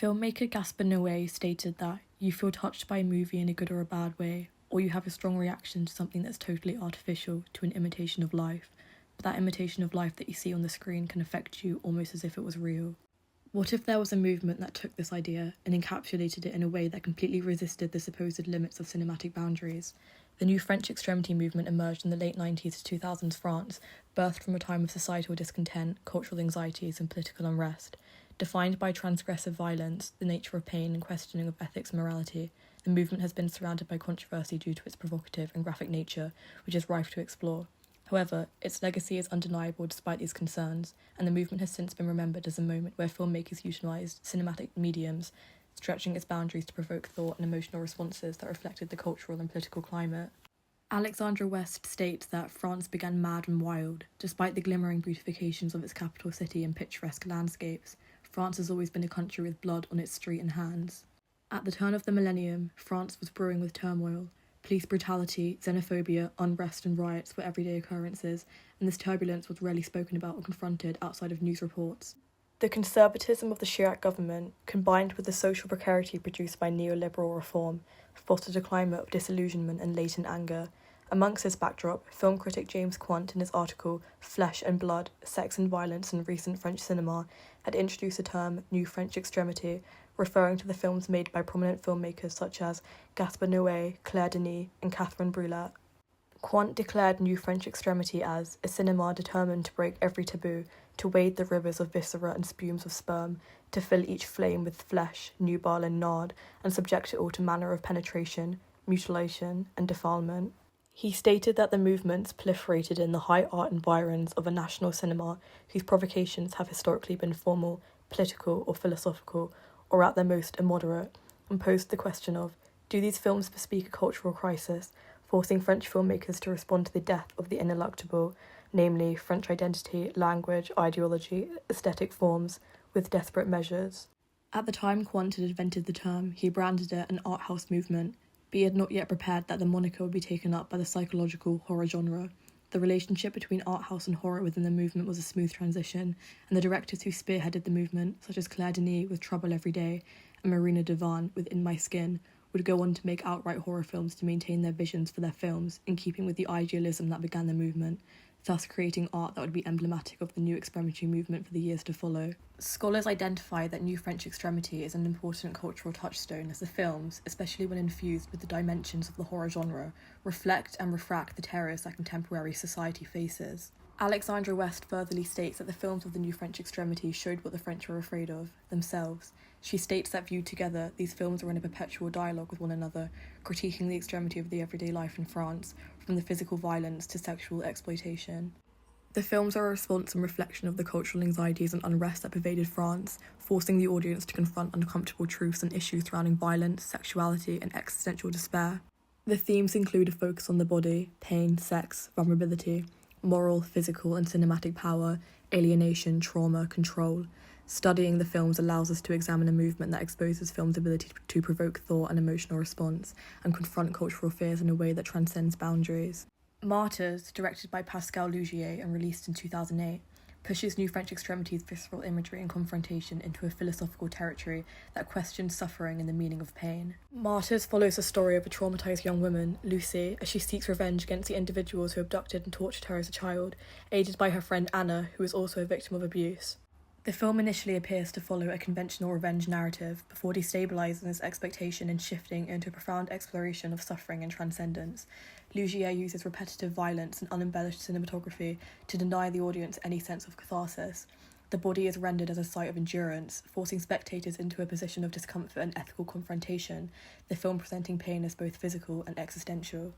Filmmaker Gaspar Noé stated that you feel touched by a movie in a good or a bad way, or you have a strong reaction to something that's totally artificial, to an imitation of life, but that imitation of life that you see on the screen can affect you almost as if it was real. What if there was a movement that took this idea and encapsulated it in a way that completely resisted the supposed limits of cinematic boundaries? The new French Extremity movement emerged in the late 90s to 2000s France, birthed from a time of societal discontent, cultural anxieties and political unrest. Defined by transgressive violence, the nature of pain and questioning of ethics and morality, the movement has been surrounded by controversy due to its provocative and graphic nature, which is rife to explore. However, its legacy is undeniable despite these concerns, and the movement has since been remembered as a moment where filmmakers utilised cinematic mediums, stretching its boundaries to provoke thought and emotional responses that reflected the cultural and political climate. Alexandra West states that France began mad and wild. Despite the glimmering beautifications of its capital city and picturesque landscapes, France has always been a country with blood on its street and hands. At the turn of the millennium, France was brewing with turmoil. Police brutality, xenophobia, unrest and riots were everyday occurrences, and this turbulence was rarely spoken about or confronted outside of news reports. The conservatism of the Chirac government, combined with the social precarity produced by neoliberal reform, fostered a climate of disillusionment and latent anger. Amongst this backdrop, film critic James Quant, in his article Flesh and Blood, Sex and Violence in Recent French Cinema, had introduced the term New French Extremity, referring to the films made by prominent filmmakers such as Gaspar Noé, Claire Denis, and Catherine Breillat. Quant declared New French Extremity as a cinema determined to break every taboo, to wade the rivers of viscera and spumes of sperm, to fill each flame with flesh, nubile and nard, and subject it all to manner of penetration, mutilation, and defilement. He stated that the movements proliferated in the high art environs of a national cinema whose provocations have historically been formal, political, or philosophical, or at their most immoderate, and posed the question of, do these films bespeak a cultural crisis, forcing French filmmakers to respond to the death of the ineluctable, namely French identity, language, ideology, aesthetic forms, with desperate measures? At the time Quant had invented the term, he branded it an art house movement, but he had not yet prepared that the moniker would be taken up by the psychological horror genre. The relationship between art house and horror within the movement was a smooth transition, and the directors who spearheaded the movement, such as Claire Denis with Trouble Every Day and Marina Devan with In My Skin, would go on to make outright horror films to maintain their visions for their films, in keeping with the idealism that began the movement, thus creating art that would be emblematic of the New Extremity movement for the years to follow. Scholars identify that New French Extremity is an important cultural touchstone as the films, especially when infused with the dimensions of the horror genre, reflect and refract the terrors that contemporary society faces. Alexandra West furtherly states that the films of the New French Extremity showed what the French were afraid of, themselves. She states that viewed together, these films are in a perpetual dialogue with one another, critiquing the extremity of the everyday life in France, from the physical violence to sexual exploitation. The films are a response and reflection of the cultural anxieties and unrest that pervaded France, forcing the audience to confront uncomfortable truths and issues surrounding violence, sexuality, and existential despair. The themes include a focus on the body, pain, sex, vulnerability, moral, physical, and cinematic power, alienation, trauma, control. Studying the films allows us to examine a movement that exposes film's ability to provoke thought and emotional response, and confront cultural fears in a way that transcends boundaries. Martyrs, directed by Pascal Laugier and released in 2008, pushes New French Extremity's visceral imagery and confrontation into a philosophical territory that questions suffering and the meaning of pain. Martyrs follows the story of a traumatised young woman, Lucy, as she seeks revenge against the individuals who abducted and tortured her as a child, aided by her friend Anna, who is also a victim of abuse. The film initially appears to follow a conventional revenge narrative before destabilising its expectation and shifting into a profound exploration of suffering and transcendence. Laugier uses repetitive violence and unembellished cinematography to deny the audience any sense of catharsis. The body is rendered as a site of endurance, forcing spectators into a position of discomfort and ethical confrontation, the film presenting pain as both physical and existential.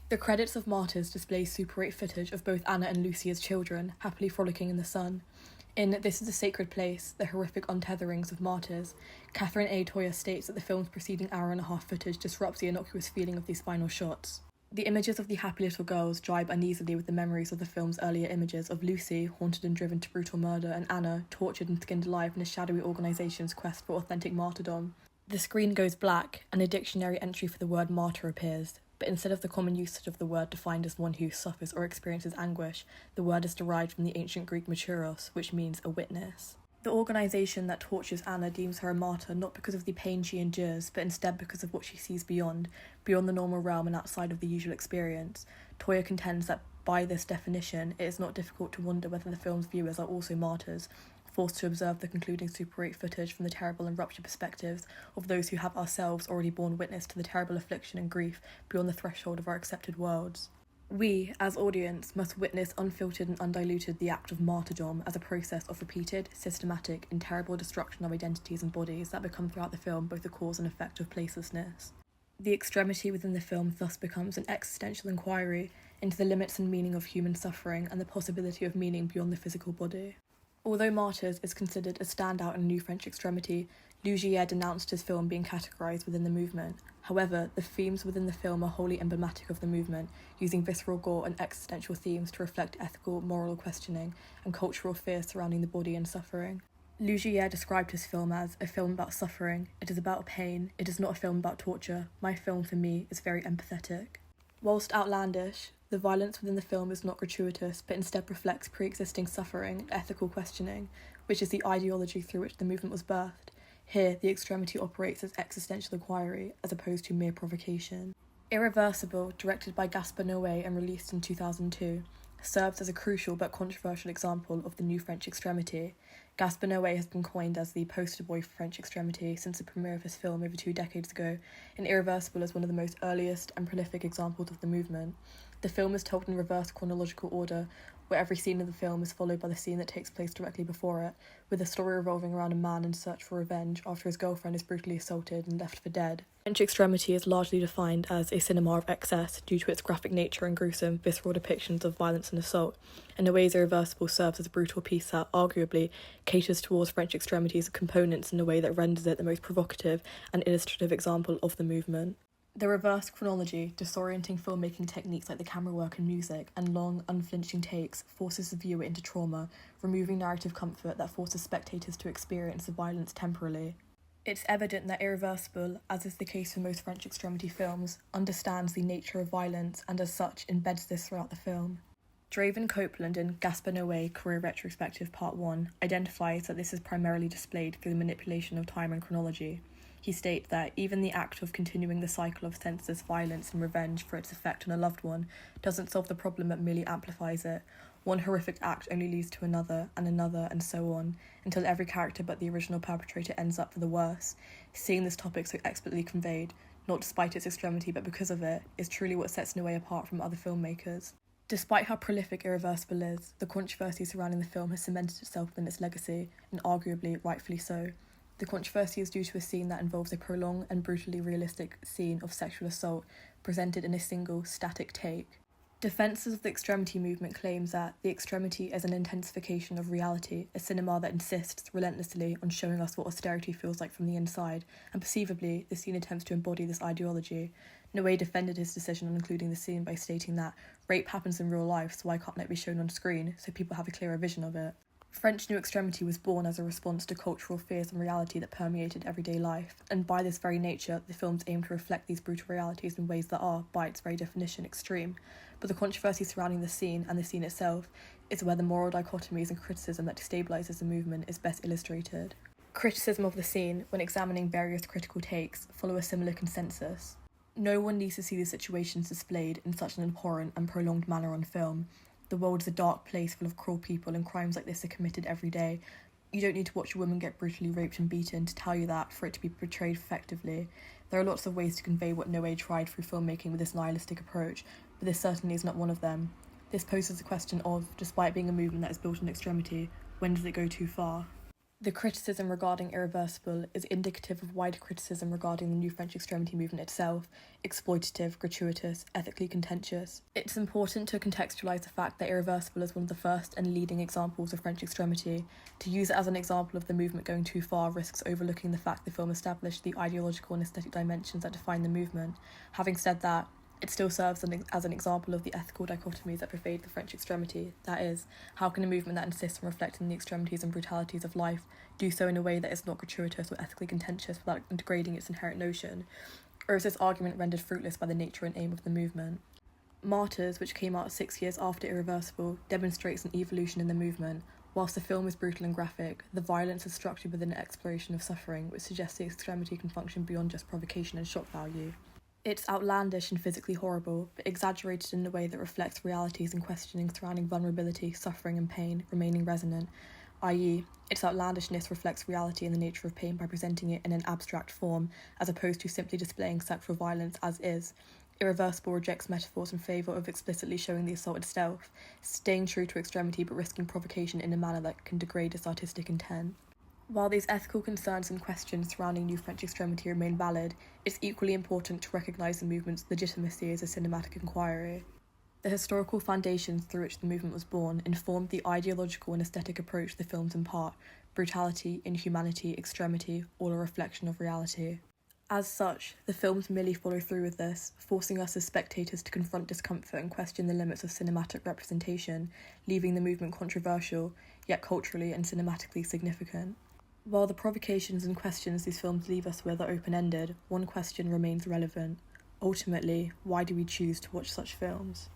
The credits of Martyrs display Super 8 footage of both Anna and Lucy as children, happily frolicking in the sun. In This is a Sacred Place, the horrific untetherings of Martyrs, Catherine A. Toyer states that the film's preceding hour-and-a-half footage disrupts the innocuous feeling of these final shots. The images of the happy little girls jibe uneasily with the memories of the film's earlier images of Lucy, haunted and driven to brutal murder, and Anna, tortured and skinned alive in a shadowy organisation's quest for authentic martyrdom. The screen goes black, and a dictionary entry for the word martyr appears, but instead of the common usage of the word defined as one who suffers or experiences anguish, the word is derived from the ancient Greek martyros, which means a witness. The organisation that tortures Anna deems her a martyr not because of the pain she endures, but instead because of what she sees beyond the normal realm and outside of the usual experience. Toya contends that by this definition, it is not difficult to wonder whether the film's viewers are also martyrs, forced to observe the concluding Super 8 footage from the terrible and ruptured perspectives of those who have ourselves already borne witness to the terrible affliction and grief beyond the threshold of our accepted worlds. We, as audience, must witness unfiltered and undiluted the act of martyrdom as a process of repeated, systematic, and terrible destruction of identities and bodies that become throughout the film both the cause and effect of placelessness. The extremity within the film thus becomes an existential inquiry into the limits and meaning of human suffering and the possibility of meaning beyond the physical body. Although Martyrs is considered a standout in New French Extremity, Lugiere denounced his film being categorised within the movement. However, the themes within the film are wholly emblematic of the movement, using visceral gore and existential themes to reflect ethical, moral questioning and cultural fear surrounding the body and suffering. Lugiere described his film as a film about suffering. It is about pain. It is not a film about torture. My film, for me, is very empathetic. Whilst outlandish, the violence within the film is not gratuitous, but instead reflects pre-existing suffering and ethical questioning, which is the ideology through which the movement was birthed. Here, the extremity operates as existential inquiry, as opposed to mere provocation. Irreversible, directed by Gaspar Noé and released in 2002, serves as a crucial but controversial example of the New French Extremity. Gaspar Noé has been coined as the poster boy for French Extremity since the premiere of his film over 2 decades ago, and Irreversible is one of the most earliest and prolific examples of the movement. The film is told in reverse chronological order, where every scene of the film is followed by the scene that takes place directly before it, with the story revolving around a man in search for revenge after his girlfriend is brutally assaulted and left for dead. French Extremity is largely defined as a cinema of excess due to its graphic nature and gruesome, visceral depictions of violence and assault, and Noé's Irreversible serves as a brutal piece that, arguably, caters towards French Extremity's components in a way that renders it the most provocative and illustrative example of the movement. The reverse chronology, disorienting filmmaking techniques like the camera work and music, and long, unflinching takes forces the viewer into trauma, removing narrative comfort that forces spectators to experience the violence temporarily. It's evident that Irreversible, as is the case for most French Extremity films, understands the nature of violence and as such embeds this throughout the film. Draven Copeland in Gaspar Noé Career Retrospective Part 1 identifies that this is primarily displayed through the manipulation of time and chronology. He states that even the act of continuing the cycle of senseless violence and revenge for its effect on a loved one doesn't solve the problem but merely amplifies it. One horrific act only leads to another, and so on, until every character but the original perpetrator ends up for the worse. Seeing this topic so expertly conveyed, not despite its extremity but because of it, is truly what sets Noé apart from other filmmakers. Despite how prolific Irreversible is, the controversy surrounding the film has cemented itself within its legacy, and arguably rightfully so. The controversy is due to a scene that involves a prolonged and brutally realistic scene of sexual assault presented in a single, static take. Defenders of the extremity movement claims that the extremity is an intensification of reality, a cinema that insists relentlessly on showing us what austerity feels like from the inside, and perceivably, the scene attempts to embody this ideology. Noé defended his decision on including the scene by stating that rape happens in real life, so why can't it be shown on screen, so people have a clearer vision of it? French New Extremity was born as a response to cultural fears and reality that permeated everyday life, and by this very nature, the films aim to reflect these brutal realities in ways that are, by its very definition, extreme. But the controversy surrounding the scene and the scene itself is where the moral dichotomies and criticism that destabilises the movement is best illustrated. Criticism of the scene, when examining various critical takes, follow a similar consensus. No one needs to see the situations displayed in such an abhorrent and prolonged manner on film. The world is a dark place full of cruel people and crimes like this are committed every day. You don't need to watch a woman get brutally raped and beaten to tell you that for it to be portrayed effectively. There are lots of ways to convey what Noé tried through filmmaking with this nihilistic approach, but this certainly is not one of them. This poses the question of, despite being a movement that is built on extremity, when does it go too far? The criticism regarding Irreversible is indicative of wider criticism regarding the New French Extremity movement itself, exploitative, gratuitous, ethically contentious. It's important to contextualise the fact that Irreversible is one of the first and leading examples of French Extremity. To use it as an example of the movement going too far risks overlooking the fact the film established the ideological and aesthetic dimensions that define the movement. Having said that, it still serves as an example of the ethical dichotomies that pervade the French extremity. That is, how can a movement that insists on reflecting the extremities and brutalities of life do so in a way that is not gratuitous or ethically contentious without degrading its inherent notion? Or is this argument rendered fruitless by the nature and aim of the movement? Martyrs, which came out 6 years after Irreversible, demonstrates an evolution in the movement, Whilst the film is brutal and graphic, the violence is structured within an exploration of suffering, which suggests the extremity can function beyond just provocation and shock value. It's outlandish and physically horrible, but exaggerated in a way that reflects realities and questioning surrounding vulnerability, suffering, and pain, remaining resonant, i.e., its outlandishness reflects reality and the nature of pain by presenting it in an abstract form, as opposed to simply displaying sexual violence as is. Irreversible rejects metaphors in favour of explicitly showing the assault itself, staying true to extremity but risking provocation in a manner that can degrade its artistic intent. While these ethical concerns and questions surrounding New French Extremity remain valid, it's equally important to recognise the movement's legitimacy as a cinematic inquiry. The historical foundations through which the movement was born informed the ideological and aesthetic approach the films impart: brutality, inhumanity, extremity, all a reflection of reality. As such, the films merely follow through with this, forcing us as spectators to confront discomfort and question the limits of cinematic representation, leaving the movement controversial, yet culturally and cinematically significant. While the provocations and questions these films leave us with are open-ended, one question remains relevant. Ultimately, why do we choose to watch such films?